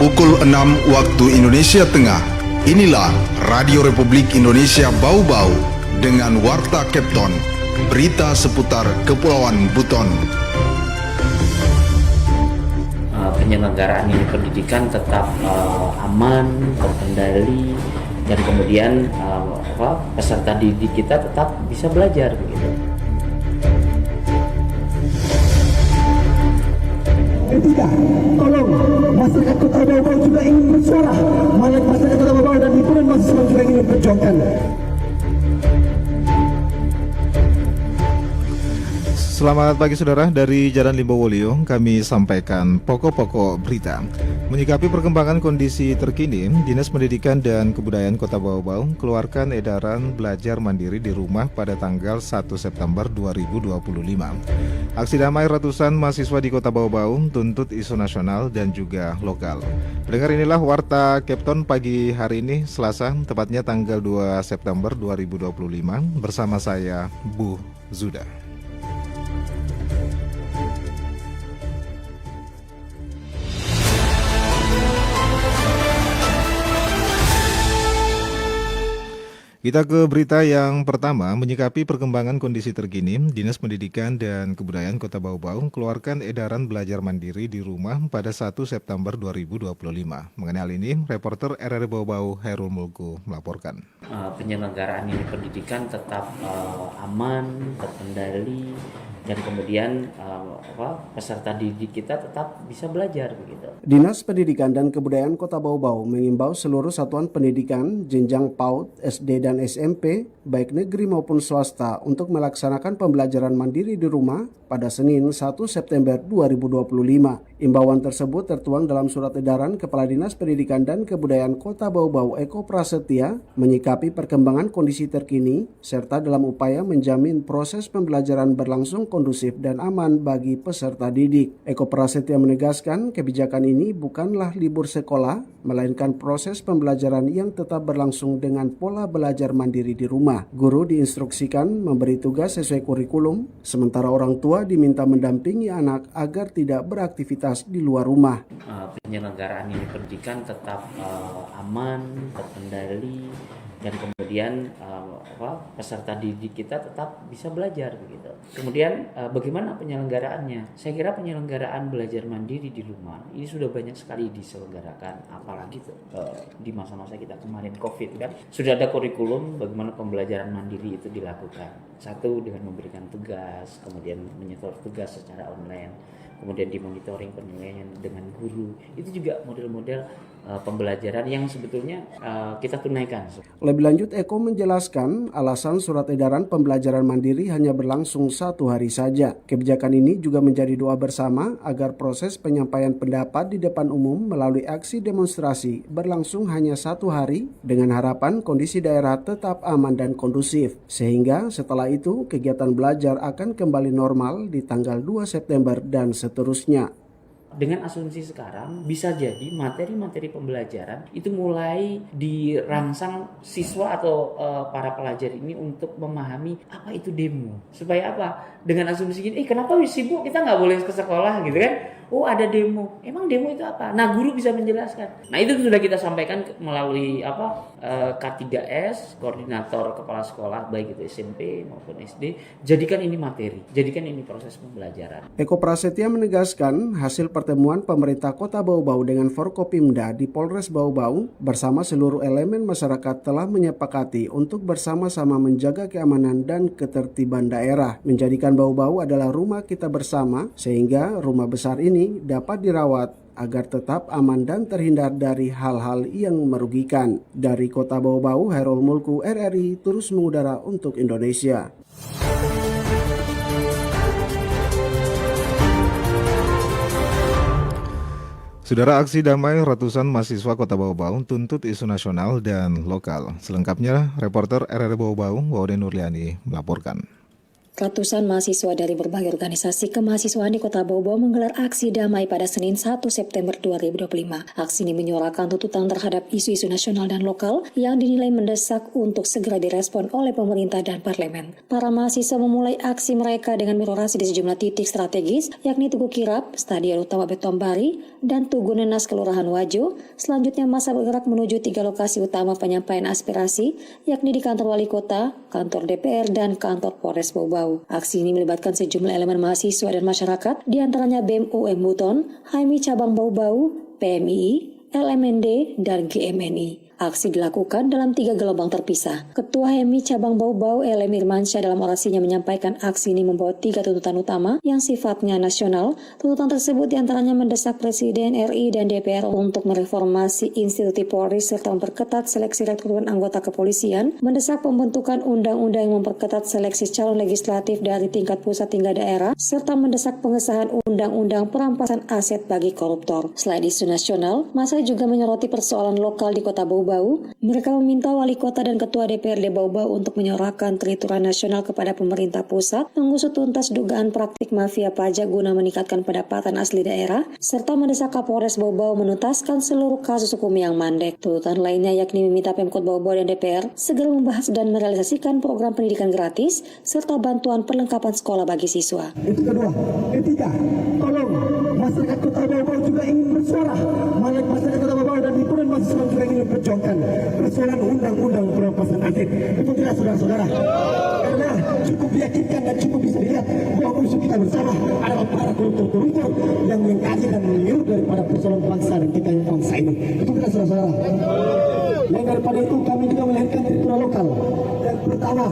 Pukul 6 waktu Indonesia Tengah. Inilah Radio Republik Indonesia Bau-Bau dengan Warta Kepton, berita seputar Kepulauan Buton. Penyelenggaraan ini pendidikan tetap aman, terkendali, dan kemudian peserta didik kita tetap bisa belajar begitu. Tidak, tolong masyarakat Kota Bau-Bau juga ingin bersuara. Masyarakat Kota Bau-Bau dan himpunan mahasiswa juga ingin memperjuangkan. Selamat pagi saudara, dari Jalan Limbowolio kami sampaikan pokok-pokok berita. Menyikapi perkembangan kondisi terkini, Dinas Pendidikan dan Kebudayaan Kota Bau-Bau keluarkan edaran belajar mandiri di rumah pada tanggal 1 September 2025. Aksi damai ratusan mahasiswa di Kota Bau-Bau tuntut isu nasional dan juga lokal. Pendengar, inilah Warta Kepton pagi hari ini, Selasa, tepatnya tanggal 2 September 2025, bersama saya, Bu Zuda. Kita ke berita yang pertama. Menyikapi perkembangan kondisi terkini, Dinas Pendidikan dan Kebudayaan Kota Bau-Bau keluarkan edaran belajar mandiri di rumah pada 1 September 2025. Mengenai hal ini, reporter RRI Bau-Bau Hairul Mulku melaporkan. Penyelenggaraan ini pendidikan tetap aman, terkendali, dan kemudian peserta didik kita tetap bisa belajar begitu. Dinas Pendidikan dan Kebudayaan Kota Bau-Bau mengimbau seluruh satuan pendidikan jenjang PAUD, SD dan SMP, baik negeri maupun swasta, untuk melaksanakan pembelajaran mandiri di rumah pada Senin 1 September 2025. Imbauan tersebut tertuang dalam surat edaran Kepala Dinas Pendidikan dan Kebudayaan Kota Bau-Bau Eko Prasetya menyikapi perkembangan kondisi terkini serta dalam upaya menjamin proses pembelajaran berlangsung kondusif dan aman bagi peserta didik. Eko Prasetya menegaskan kebijakan ini bukanlah libur sekolah, melainkan proses pembelajaran yang tetap berlangsung dengan pola belajar mandiri di rumah. Guru diinstruksikan memberi tugas sesuai kurikulum, sementara orang tua diminta mendampingi anak agar tidak beraktivitas di luar rumah. Penyelenggaraan ini pendidikan tetap aman, terkendali, dan kemudian peserta didik kita tetap bisa belajar begitu. Kemudian bagaimana penyelenggaraannya? Saya kira penyelenggaraan belajar mandiri di rumah ini sudah banyak sekali diselenggarakan, apalagi di masa-masa kita kemarin COVID kan. Sudah ada kurikulum bagaimana pembelajaran mandiri itu dilakukan. Satu, dengan memberikan tugas, kemudian menyetor tugas secara online, kemudian dimonitoring penilaian dengan guru. Itu juga model-model pembelajaran yang sebetulnya kita tunaikan. Lebih lanjut, Eko menjelaskan alasan surat edaran pembelajaran mandiri hanya berlangsung 1 hari saja. Kebijakan ini juga menjadi doa bersama agar proses penyampaian pendapat di depan umum melalui aksi demonstrasi berlangsung hanya 1 hari dengan harapan kondisi daerah tetap aman dan kondusif. Sehingga setelah itu kegiatan belajar akan kembali normal di tanggal 2 September dan seterusnya. Dengan asumsi sekarang bisa jadi materi-materi pembelajaran itu mulai dirangsang siswa atau para pelajar ini untuk memahami apa itu demo. Supaya apa? Dengan asumsi gini, kenapa sibuk kita nggak boleh ke sekolah gitu kan? Oh, ada demo. Emang demo itu apa? Nah, guru bisa menjelaskan. Nah, itu sudah kita sampaikan melalui K3S, koordinator kepala sekolah baik itu SMP maupun SD. Jadikan ini materi, jadikan ini proses pembelajaran. Eko Prasetya menegaskan hasil pertemuan pemerintah Kota Bau-Bau dengan Forkopimda di Polres Bau-Bau bersama seluruh elemen masyarakat telah menyepakati untuk bersama-sama menjaga keamanan dan ketertiban daerah, menjadikan Bau-Bau adalah rumah kita bersama, sehingga rumah besar ini dapat dirawat agar tetap aman dan terhindar dari hal-hal yang merugikan. Dari Kota Bau-Bau, Hairul Mulku, RRI, terus mengudara untuk Indonesia. Saudara, aksi damai ratusan mahasiswa Kota Bau-Bau tuntut isu nasional dan lokal. Selengkapnya, reporter RRI Bau-Bau, Waude Nurliani, melaporkan. Ratusan mahasiswa dari berbagai organisasi kemahasiswaan di Kota Bau Bau menggelar aksi damai pada Senin 1 September 2025. Aksi ini menyuarakan tuntutan terhadap isu-isu nasional dan lokal yang dinilai mendesak untuk segera direspon oleh pemerintah dan parlemen. Para mahasiswa memulai aksi mereka dengan berorasi di sejumlah titik strategis, yakni Tugu Kirap, Stadion Utama Betombari, dan Tugu Nenas Kelurahan Wajo. Selanjutnya massa bergerak menuju 3 lokasi utama penyampaian aspirasi, yakni di kantor wali kota, kantor DPR, dan kantor Polres Bau Bau. Aksi ini melibatkan sejumlah elemen mahasiswa dan masyarakat, diantaranya BEM UM Buton, HMI Cabang Bau Bau, PMII, LMND, dan GMNI. Aksi dilakukan dalam 3 gelombang terpisah. Ketua HMI Cabang Bau Bau, LM Irmansyah, dalam orasinya menyampaikan aksi ini membawa 3 tuntutan utama yang sifatnya nasional. Tuntutan tersebut diantaranya mendesak Presiden RI dan DPR untuk mereformasi institusi Polri serta memperketat seleksi rekrutmen anggota kepolisian, mendesak pembentukan undang-undang yang memperketat seleksi calon legislatif dari tingkat pusat hingga daerah, serta mendesak pengesahan undang-undang perampasan aset bagi koruptor. Selain isu nasional, massa juga menyoroti persoalan lokal di Kota Bau Bau. Mereka meminta wali kota dan ketua DPRD Bau Bau untuk menyuarakan terituran nasional kepada pemerintah pusat, mengusut tuntas dugaan praktik mafia pajak guna meningkatkan pendapatan asli daerah, serta mendesak Kapolres Bau Bau menuntaskan seluruh kasus hukum yang mandek. Tuntutan lainnya yakni meminta Pemkot Bau Bau dan DPR segera membahas dan merealisasikan program pendidikan gratis, serta bantuan perlengkapan sekolah bagi siswa. Itu kedua. Ketiga, tolong masyarakat Kota Bau Bau juga ingin bersuara. Masyarakat Kota Bau Bau dan himpunan mahasiswa juga ingin berjuangkan persoalan undang-undang perampasan aset. Itu tidak, saudara-saudara. Karena cukup meyakinkan dan cukup bisa dilihat bahwa musuh kita bersama adalah para koruptor yang mengkaji dan meniru daripada persoalan bangsa dan kita yang bangsa ini. Itu tidak, saudara-saudara. Lain daripada itu, kami juga melahirkan struktur lokal. Yang pertama,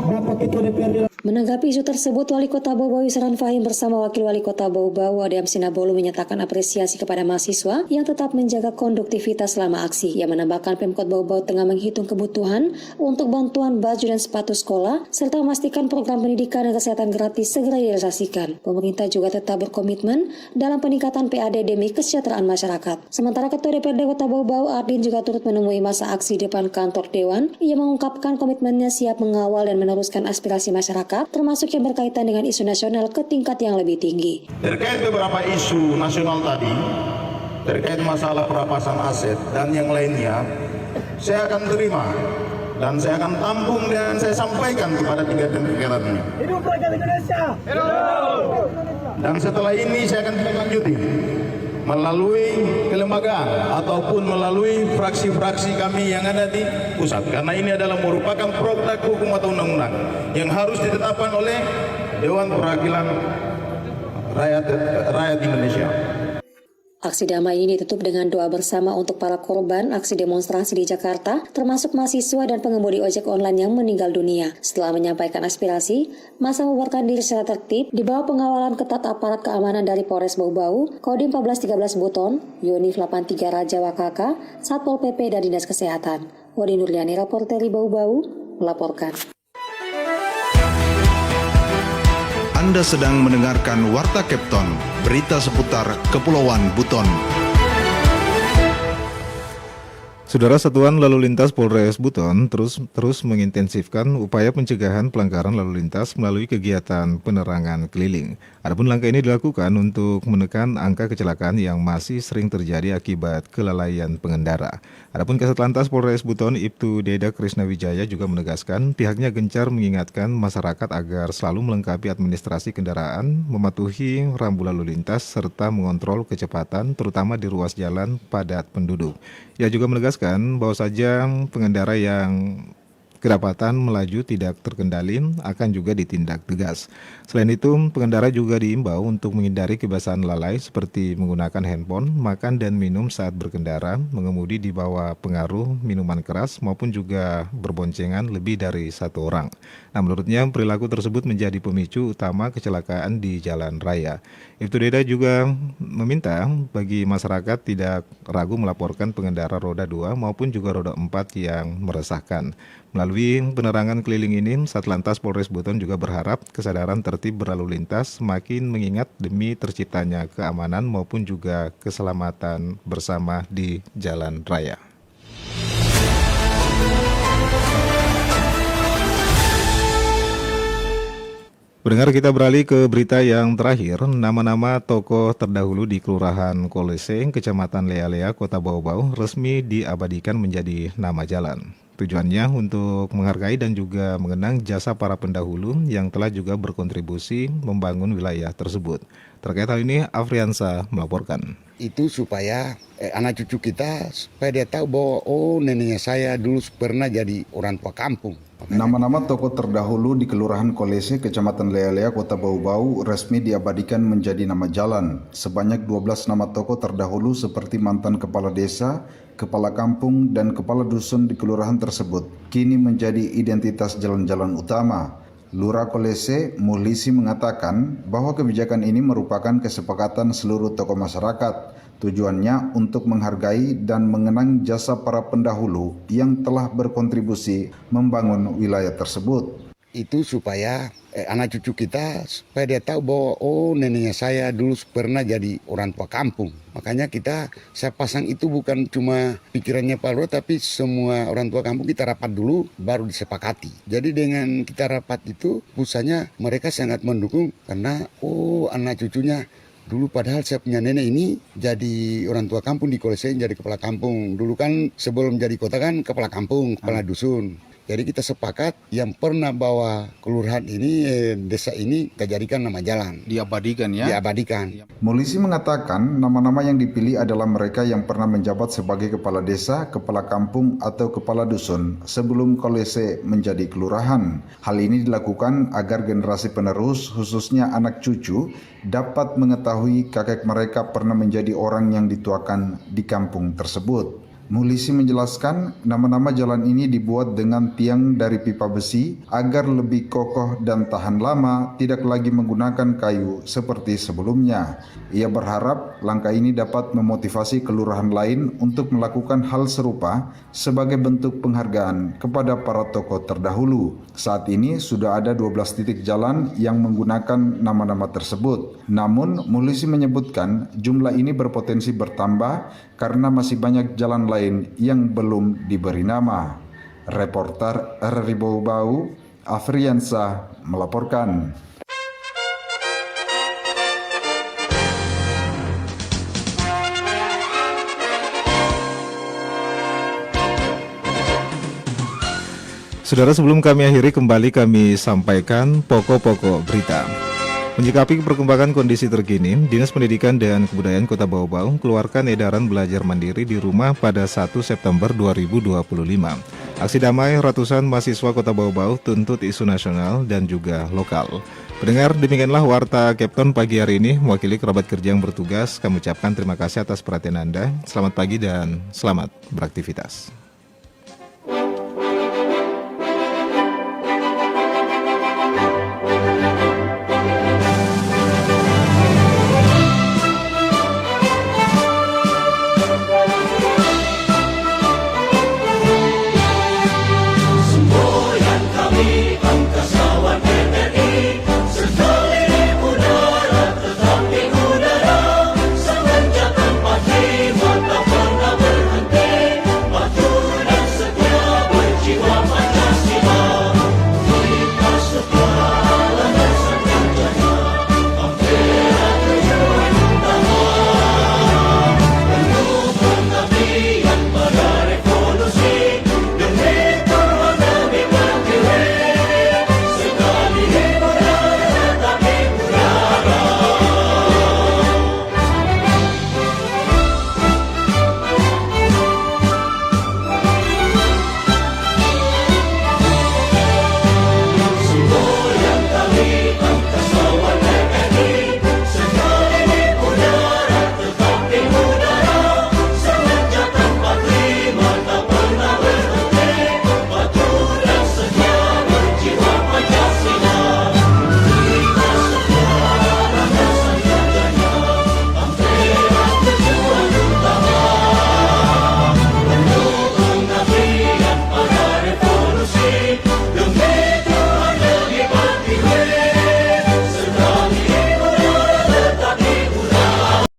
Bapak Ketua DPRD. Menanggapi isu tersebut, Wali Kota Bau Bau Yusran Fahim bersama Wakil Wali Kota Bau Bau Adem Sinabolu menyatakan apresiasi kepada mahasiswa yang tetap menjaga konduktivitas selama aksi. Yang menambahkan Pemkot Bau Bau tengah menghitung kebutuhan untuk bantuan baju dan sepatu sekolah, serta memastikan program pendidikan dan kesehatan gratis segera direalisasikan. Pemerintah juga tetap berkomitmen dalam peningkatan PAD demi kesejahteraan masyarakat. Sementara Ketua DPRD Kota Bau Bau Ardin juga turut menemui masa aksi di depan kantor Dewan. Ia mengungkapkan komitmennya siap mengawal dan meneruskan aspirasi masyarakat, termasuk yang berkaitan dengan isu nasional ke tingkat yang lebih tinggi. Terkait beberapa isu nasional tadi, terkait masalah perampasan aset dan yang lainnya, saya akan terima dan saya akan tampung dan saya sampaikan kepada tingkatan-tingkatannya. Hidup rakyat Indonesia. Dan setelah ini saya akan lanjuti melalui kelembagaan ataupun melalui fraksi-fraksi kami yang ada di pusat, karena ini adalah merupakan produk hukum atau undang-undang yang harus ditetapkan oleh Dewan Perwakilan Rakyat Indonesia. Aksi damai ini ditutup dengan doa bersama untuk para korban aksi demonstrasi di Jakarta, termasuk mahasiswa dan pengemudi ojek online yang meninggal dunia. Setelah menyampaikan aspirasi, massa membubarkan diri secara tertib di bawah pengawalan ketat aparat keamanan dari Polres Bau Bau, Kodim 1413 Buton, Yonif 83 Raja Wakaka, Satpol PP dan Dinas Kesehatan. Wadi Nurliani, reporter Bau Bau, melaporkan. Anda sedang mendengarkan Warta Kepton, berita seputar Kepulauan Buton. Saudara, Satuan Lalu Lintas Polres Buton terus mengintensifkan upaya pencegahan pelanggaran lalu lintas melalui kegiatan penerangan keliling. Adapun langkah ini dilakukan untuk menekan angka kecelakaan yang masih sering terjadi akibat kelalaian pengendara. Adapun Kasat Lantas Polres Buton, Ibtu Deda Krisnawijaya juga menegaskan pihaknya gencar mengingatkan masyarakat agar selalu melengkapi administrasi kendaraan, mematuhi rambu lalu lintas serta mengontrol kecepatan terutama di ruas jalan padat penduduk. Ia juga menegaskan bahwa saja pengendara yang kedapatan melaju tidak terkendali akan juga ditindak tegas. Selain itu, pengendara juga diimbau untuk menghindari kebiasaan lalai seperti menggunakan handphone, makan dan minum saat berkendara, mengemudi di bawah pengaruh minuman keras maupun juga berboncengan lebih dari satu orang. Nah, menurutnya perilaku tersebut menjadi pemicu utama kecelakaan di jalan raya. Ibtu Deda juga meminta bagi masyarakat tidak ragu melaporkan pengendara roda 2 maupun juga roda 4 yang meresahkan. Melalui penerangan keliling ini, Satlantas Polres Buton juga berharap kesadaran tertib berlalu lintas semakin mengingat demi terciptanya keamanan maupun juga keselamatan bersama di jalan raya. Pendengar, kita beralih ke berita yang terakhir. Nama-nama tokoh terdahulu di Kelurahan Kolese, Kecamatan Lea-Lea, Kota Bau-Bau resmi diabadikan menjadi nama jalan. Tujuannya untuk menghargai dan juga mengenang jasa para pendahulu yang telah juga berkontribusi membangun wilayah tersebut. Terkait hal ini, Afriansa melaporkan. Itu supaya anak cucu kita supaya dia tahu bahwa neneknya saya dulu pernah jadi orang tua kampung. Nama-nama tokoh terdahulu di Kelurahan Kolese, Kecamatan Lea-Lea, Kota Bau-Bau resmi diabadikan menjadi nama jalan. Sebanyak 12 nama tokoh terdahulu seperti mantan kepala desa, kepala kampung, dan kepala dusun di kelurahan tersebut kini menjadi identitas jalan-jalan utama. Lurah Kolese, Mulisi, mengatakan bahwa kebijakan ini merupakan kesepakatan seluruh tokoh masyarakat. Tujuannya untuk menghargai dan mengenang jasa para pendahulu yang telah berkontribusi membangun wilayah tersebut. Itu supaya anak cucu kita supaya dia tahu bahwa neneknya saya dulu pernah jadi orang tua kampung. Makanya saya pasang itu bukan cuma pikirannya Pak Lurah, tapi semua orang tua kampung kita rapat dulu baru disepakati. Jadi dengan kita rapat itu pusatnya mereka sangat mendukung karena anak cucunya dulu padahal saya punya nenek ini jadi orang tua kampung di Kolese, jadi kepala kampung. Dulu kan sebelum jadi kota kan kepala kampung, kepala dusun. Jadi kita sepakat yang pernah bawa kelurahan ini, desa ini, kita jadikan nama jalan. Diabadikan ya? Diabadikan. Mulisi mengatakan nama-nama yang dipilih adalah mereka yang pernah menjabat sebagai kepala desa, kepala kampung, atau kepala dusun sebelum Kolese menjadi kelurahan. Hal ini dilakukan agar generasi penerus, khususnya anak cucu, dapat mengetahui kakek mereka pernah menjadi orang yang dituakan di kampung tersebut. Mulisi menjelaskan nama-nama jalan ini dibuat dengan tiang dari pipa besi agar lebih kokoh dan tahan lama, tidak lagi menggunakan kayu seperti sebelumnya. Ia berharap langkah ini dapat memotivasi kelurahan lain untuk melakukan hal serupa sebagai bentuk penghargaan kepada para tokoh terdahulu. Saat ini sudah ada 12 titik jalan yang menggunakan nama-nama tersebut. Namun Mulisi menyebutkan jumlah ini berpotensi bertambah karena masih banyak jalan lain yang belum diberi nama. Reporter RRI Bau-Bau, Afriansa melaporkan. Saudara, sebelum kami akhiri, kembali kami sampaikan pokok-pokok berita. Menyikapi perkembangan kondisi terkini, Dinas Pendidikan dan Kebudayaan Kota Bau-Bau keluarkan edaran belajar mandiri di rumah pada 1 September 2025. Aksi damai ratusan mahasiswa Kota Bau-Bau tuntut isu nasional dan juga lokal. Pendengar, demikianlah Warta Kepton pagi hari ini. Mewakili kerabat kerja yang bertugas, kami ucapkan terima kasih atas perhatian Anda. Selamat pagi dan selamat beraktivitas.